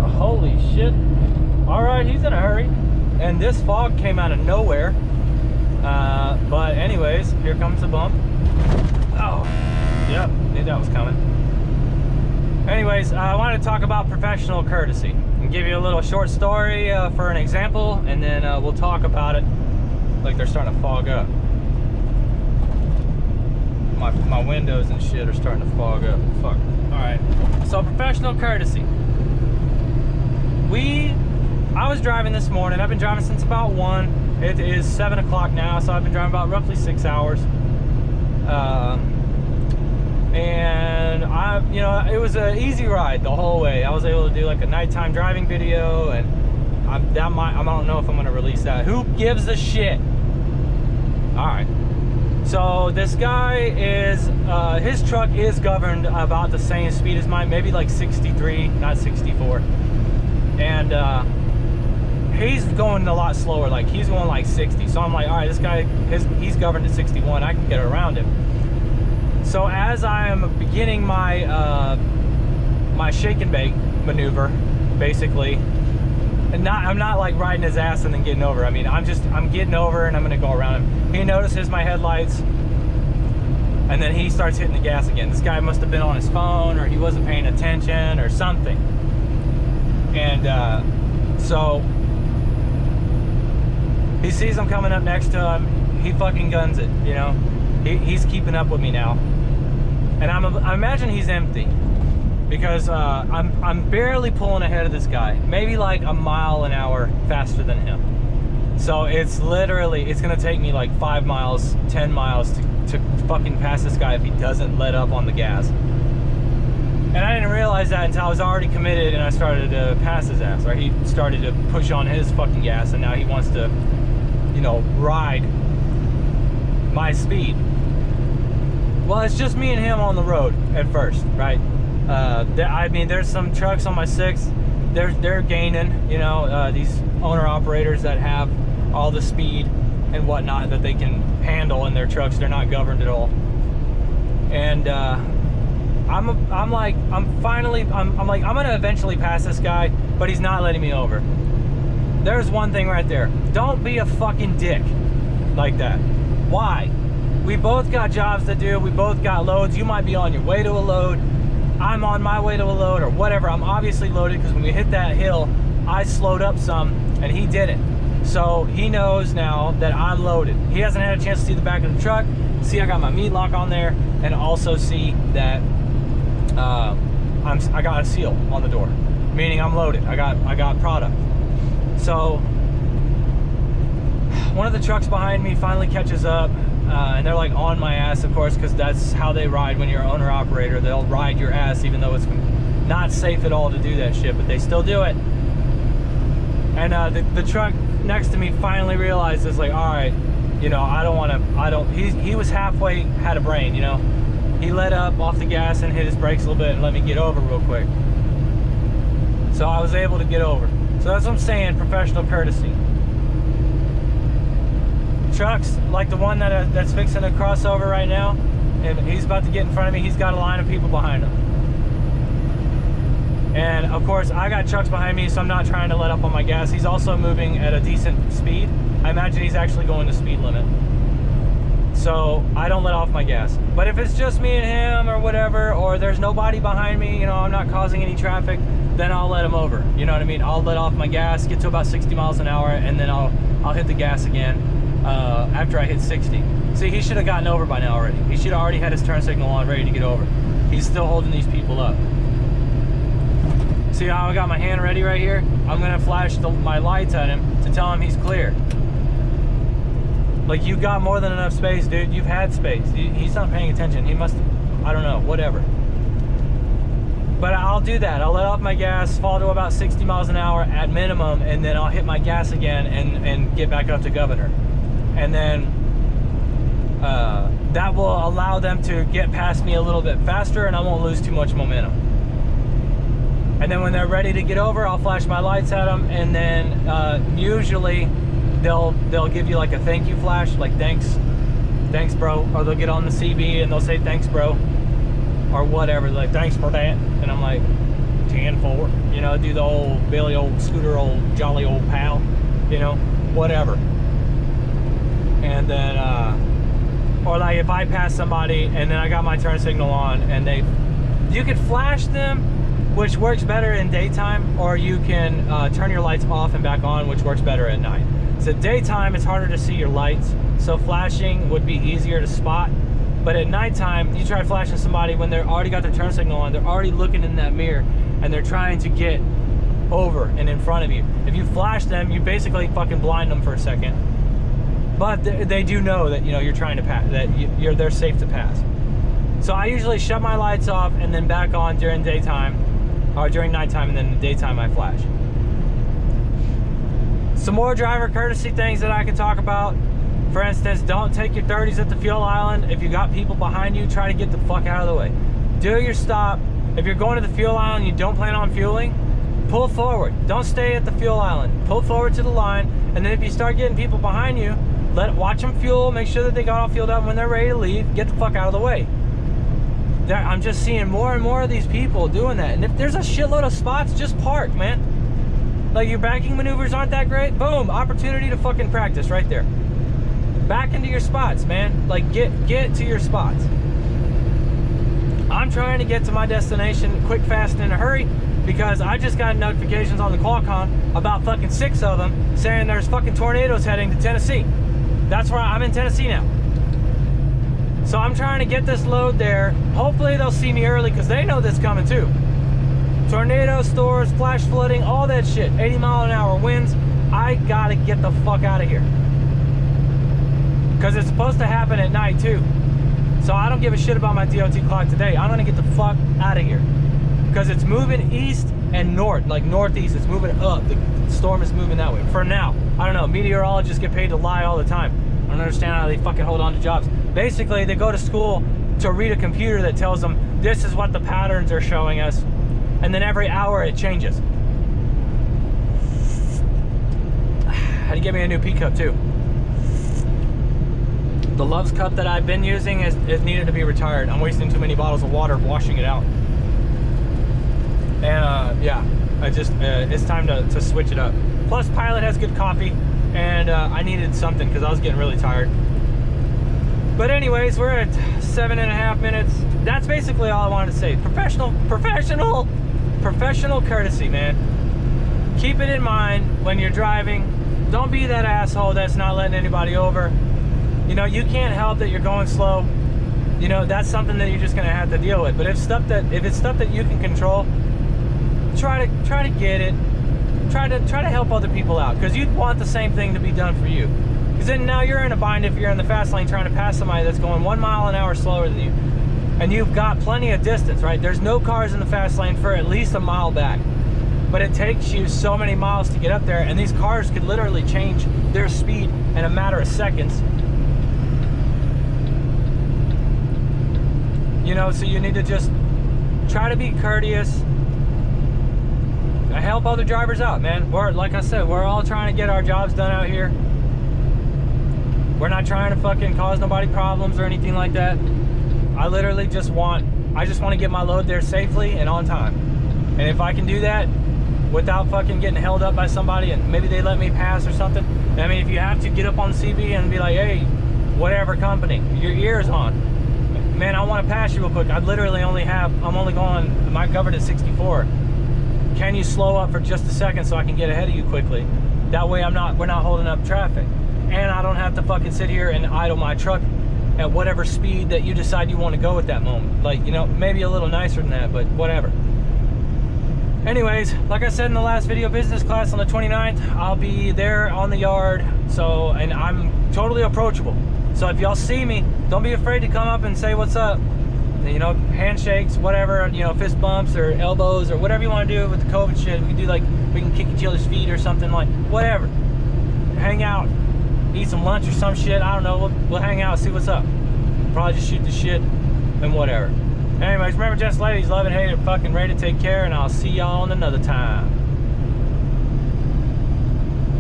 go. Holy shit. All right, he's in a hurry. And this fog came out of nowhere. But anyways, here comes the bump. Oh, yep, knew that was coming. Anyways, I wanted to talk about professional courtesy and give you a little short story for an example, and then we'll talk about it. Like they're starting to fog up. My windows and shit are starting to fog up. Fuck. All right. So professional courtesy. I was driving this morning. I've been driving since about 1. It is 7 o'clock now, so I've been driving about roughly 6 hours. And it was an easy ride the whole way. I was able to do like a nighttime driving video, and I don't know if I'm gonna release that. Who gives a shit? All right. So this guy is, his truck is governed about the same speed as mine, maybe like 63, not 64. And he's going a lot slower, like he's going like 60. So I'm like, all right, this guy, he's governed at 61. I can get around him. So as I am beginning my my shake and bake maneuver, basically, and I'm not like riding his ass and then getting over. I mean, I'm getting over and I'm gonna go around him. He notices my headlights, and then he starts hitting the gas again. This guy must have been on his phone, or he wasn't paying attention or something. And so he sees I'm coming up next to him. He fucking guns it, you know. He's keeping up with me now, and I imagine he's empty, because I'm barely pulling ahead of this guy, maybe like a mile an hour faster than him. So it's gonna take me like 5 miles, 10 miles to fucking pass this guy if he doesn't let up on the gas. And I didn't realize that until I was already committed and I started to pass his ass, or he started to push on his fucking gas, and now he wants to, you know, ride my speed. Well, it's just me and him on the road at first, right? I mean, there's some trucks on my 6. They're gaining, you know, these owner-operators that have all the speed and whatnot that they can handle in their trucks. They're not governed at all. And I'm like, I'm gonna eventually pass this guy, but he's not letting me over. There's one thing right there. Don't be a fucking dick like that. Why? We both got jobs to do. We both got loads. You might be on your way to a load. I'm on my way to a load, or whatever. I'm obviously loaded, because when we hit that hill, I slowed up some and he didn't. So he knows now that I'm loaded. He hasn't had a chance to see the back of the truck, see I got my meat lock on there, and also see that I got a seal on the door, meaning I'm loaded. I got product. So one of the trucks behind me finally catches up, and they're like on my ass, of course, because that's how they ride when you're an owner operator. They'll ride your ass even though it's not safe at all to do that shit, but they still do it. And the truck next to me finally realizes, like, all right, you know, he was halfway, had a brain, you know. He let up off the gas and hit his brakes a little bit and let me get over real quick. So I was able to get over. So that's what I'm saying, professional courtesy. Trucks like the one that's fixing a crossover right now, and he's about to get in front of me. He's got a line of people behind him, and of course I got trucks behind me, so I'm not trying to let up on my gas. He's also moving at a decent speed. I imagine he's actually going the speed limit, so I don't let off my gas. But if it's just me and him or whatever, or there's nobody behind me, you know, I'm not causing any traffic, then I'll let him over. You know what I mean? I'll let off my gas, get to about 60 miles an hour, and then I'll hit the gas again after I hit 60. See, he should have gotten over by now already. He should have already had his turn signal on, ready to get over. He's still holding these people up. See how I got my hand ready right here? I'm gonna flash my lights at him to tell him he's clear. Like, you got more than enough space, dude. You've had space. He's not paying attention. He must, I don't know, whatever. But I'll do that. I'll let off my gas, fall to about 60 miles an hour at minimum, and then I'll hit my gas again and get back up to governor. And then that will allow them to get past me a little bit faster, and I won't lose too much momentum. And then when they're ready to get over, I'll flash my lights at them, and then usually they'll give you like a thank you flash, like thanks bro, or they'll get on the CB and they'll say thanks bro, or whatever, like thanks for that. And I'm like, 10-4, you know, do the old Billy old scooter, old jolly old pal, you know, whatever. And then, or like if I pass somebody and then I got my turn signal on and you could flash them, which works better in daytime, or you can turn your lights off and back on, which works better at night. So daytime, it's harder to see your lights, so flashing would be easier to spot. But at nighttime, you try flashing somebody when they're already got their turn signal on, they're already looking in that mirror, and they're trying to get over and in front of you. If you flash them, you basically fucking blind them for a second. But they do know that, you know, you're trying to pass, that they're safe to pass. So I usually shut my lights off and then back on during daytime, or during nighttime, and then in the daytime I flash. Some more driver courtesy things that I can talk about. For instance, don't take your 30s at the fuel island. If you got people behind you, try to get the fuck out of the way. Do your stop. If you're going to the fuel island and you don't plan on fueling, pull forward. Don't stay at the fuel island. Pull forward to the line, and then if you start getting people behind you, watch them fuel, make sure that they got all fueled up. When they're ready to leave, get the fuck out of the way. I'm just seeing more and more of these people doing that. And if there's a shitload of spots, just park, man. Like your backing maneuvers aren't that great, boom, opportunity to fucking practice right there. Back into your spots, man. Like get to your spots. I'm trying to get to my destination quick, fast, and in a hurry, because I just got notifications on the Qualcomm, about fucking 6 of them, saying there's fucking tornadoes heading to Tennessee. That's where I'm in Tennessee now. So I'm trying to get this load there. Hopefully they'll see me early, because they know this coming too. Tornado stores, flash flooding, all that shit. 80-mile-an-hour winds. I gotta get the fuck out of here, because it's supposed to happen at night too. So I don't give a shit about my DOT clock today. I'm gonna get the fuck out of here, because it's moving east and north, like northeast. It's moving up. The storm is moving that way for now. I don't know, meteorologists get paid to lie all the time. I don't understand how they fucking hold on to jobs. Basically, they go to school to read a computer that tells them this is what the patterns are showing us, and then every hour it changes. Had to get me a new P-cup too. The Love's cup that I've been using is needed to be retired. I'm wasting too many bottles of water washing it out. And yeah, it's time to switch it up. Plus, Pilot has good coffee, and I needed something because I was getting really tired. But anyways, we're at 7.5 minutes. That's basically all I wanted to say. Professional courtesy, man. Keep it in mind when you're driving. Don't be that asshole that's not letting anybody over. You know, you can't help that you're going slow. You know, that's something that you're just gonna have to deal with. But if it's stuff that you can control, try to get it. Try to help other people out, because you'd want the same thing to be done for you. Because then now you're in a bind if you're in the fast lane trying to pass somebody that's going 1 mile an hour slower than you, and you've got plenty of distance, right? There's no cars in the fast lane for at least a mile back, but it takes you so many miles to get up there, and these cars could literally change their speed in a matter of seconds. You know, so you need to just try to be courteous. Help other drivers out, man. Like I said, we're all trying to get our jobs done out here. We're not trying to fucking cause nobody problems or anything like that. I literally just want to get my load there safely and on time. And if I can do that without fucking getting held up by somebody and maybe they let me pass or something. I mean, if you have to, get up on the CB and be like, hey, whatever company, your ear's on. Man, I want to pass you real quick. I'm only going, my covered at 64. Can you slow up for just a second so I can get ahead of you quickly? That way we're not holding up traffic. And I don't have to fucking sit here and idle my truck at whatever speed that you decide you want to go at that moment. Like, you know, maybe a little nicer than that, but whatever. Anyways, like I said in the last video, business class on the 29th, I'll be there on the yard. So, and I'm totally approachable. So if y'all see me, don't be afraid to come up and say what's up. You know, handshakes, whatever, you know, fist bumps or elbows or whatever you want to do with the COVID shit. We can do like, we can kick each other's feet or something, like, whatever. Hang out, eat some lunch or some shit. I don't know, we'll hang out, see what's up. Probably just shoot the shit and whatever. Anyways, remember, just ladies, love and hate it, fucking ready to take care, and I'll see y'all in another time.